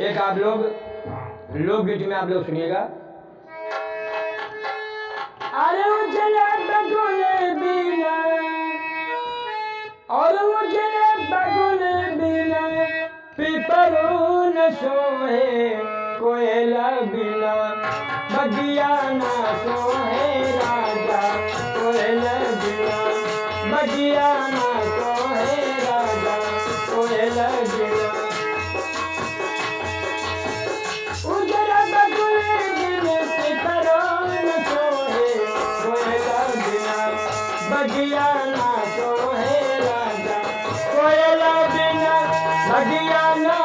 एक आप लोग लोकगीत में आप लोग सुनिएगा। अरे उजले बगुल बिना और उजले बगुल बिना पिपरू न सोहे कोयला बिना बगिया ना सोहे राजा कोयला बिना बगिया ना सोहे राजा कोयला बिना उजले बगुल बिना पिपरू न सोहे कोयला बिना बगिया ना सोहे राजा कोयला बिना बगिया ना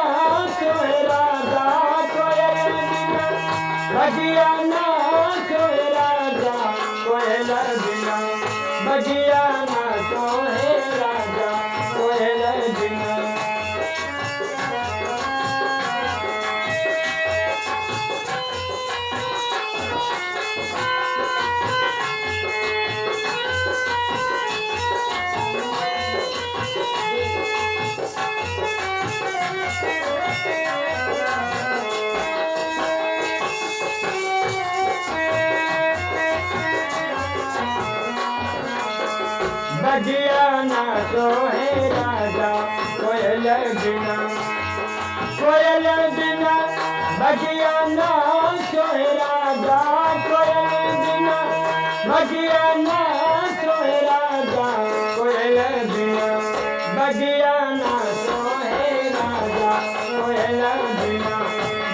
सोहे राजा कोयला बिना बगिया ना सोहे राजा कोयला बिना बगिया ना सोहे राजा कोयला बिना बगिया ना सोहे राजा कोयल बिना कोयल बिना बगिया ना सोहे राजा कोयल बिना बगिया ना सोहे राजा कोयल बिना बगिया ना सोहे राजा कोयल बिना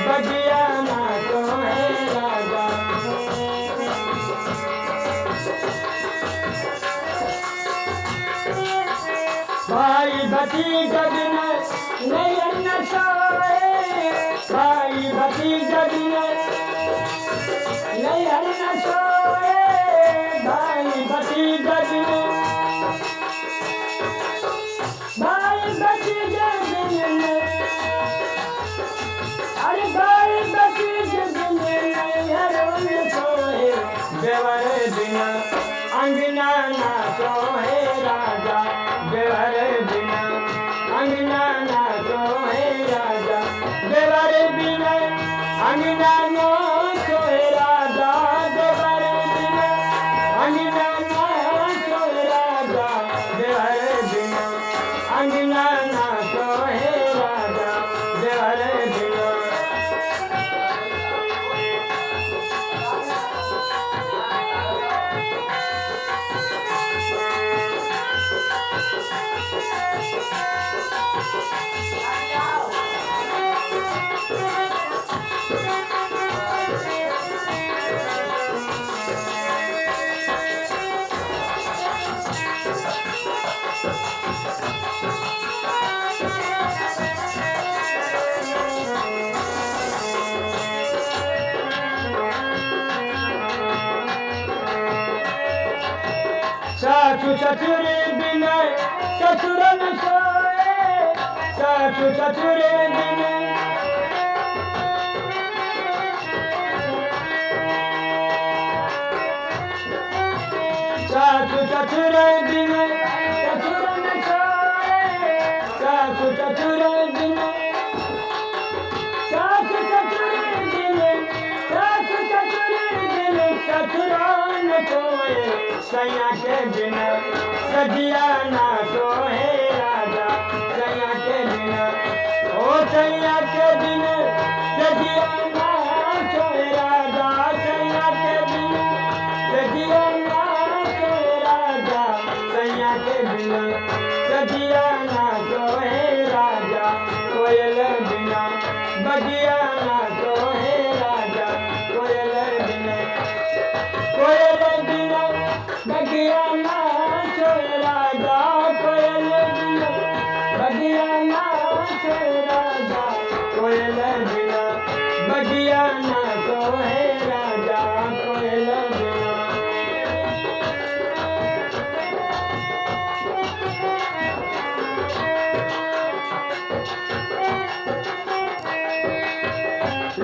बगिया ना सोहे राजा भाई भतीजा बिना नैयर न सोए भाई भतीजा बिना नैयर न सोए भाई भतीजा बिना भाई भतीजा बिना अरे भाई भतीजा बिना नैयर न सोए देवर बिना अंगना ना सोए राजा देवर बिना अंगना ना सोए राजा देवर बिना अंगना ना सोए राजा देवर बिना अंगना ना सोए राजा देवर बिना अंगना ना सोए राजा देवर बिना सासु ससुर बिना ससुर न सोए सासु ससुर बिना सासु ससुर बिना ससुर न सोए सासु ससुर बिना सासु ससुर बिना सासु ससुर बिना ससुर न सोए सैया के बिना सजिया ना सोहे राजा सैया के बिना ओ सैया के बिना सजिया ना सोहे राजा सैया के बिना सजिया ना सोहे राजा सैया के बिना सजिया ना सोहे राजा कोयल बिना बगिया ना सोहे राजा कोयल बिना कोयल बिना बगिया ना सोए राजा कोयल बिना बगिया ना सोए राजा कोयल बिना बगिया ना सोए राजा कोयल बिना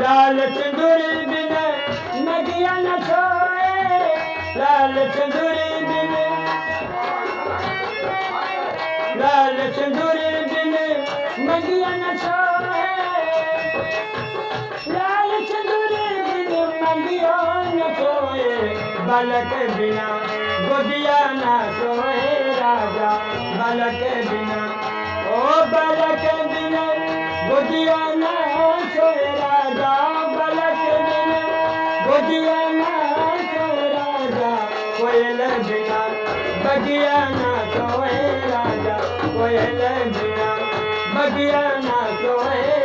लाल सिंदूरी बिना नदिया न सोए लाल सिंदूरी बिना लाल सिंदूरी बिन मंगिया न सोए बालक बिना गोदिया ना सोए राजा बालक बिना ओ बालक बिना गोदिया ना सोए राजा बालक बिना गोदिया ना सोए राजा कोयल बिना बगिया ना सोए राजा कोयल बिना बगिया ना सोए